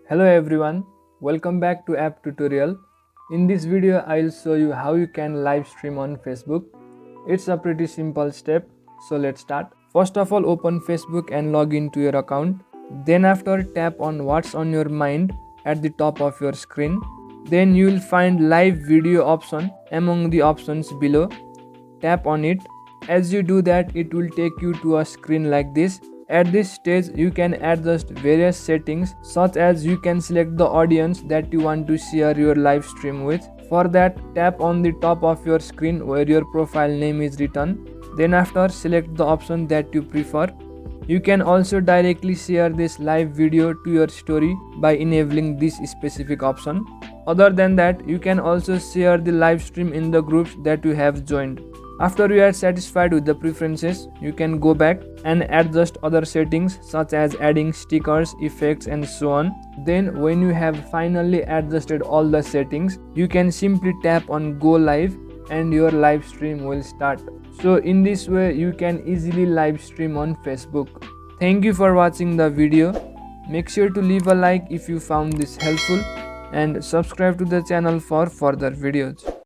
Hello everyone, welcome back to app tutorial. In this video I'll show you how you can live stream on Facebook. It's a pretty simple step, so let's start. First of all, open Facebook and log into your account. Then after, tap on what's on your mind at the top of your screen. Then you will find live video option among the options below. Tap on it. As you do that, it will take you to a screen like this. At this stage, you can adjust various settings, such as you can select the audience that you want to share your live stream with. For that, tap on the top of your screen where your profile name is written. Then after, select the option that you prefer. You can also directly share this live video to your story by enabling this specific option. Other than that, you can also share the live stream in the groups that you have joined. After you are satisfied with the preferences, you can go back and adjust other settings such as adding stickers, effects and so on. Then when you have finally adjusted all the settings, you can simply tap on go live and your live stream will start. So in this way you can easily live stream on Facebook. Thank you for watching the video. Make sure to leave a like if you found this helpful and subscribe to the channel for further videos.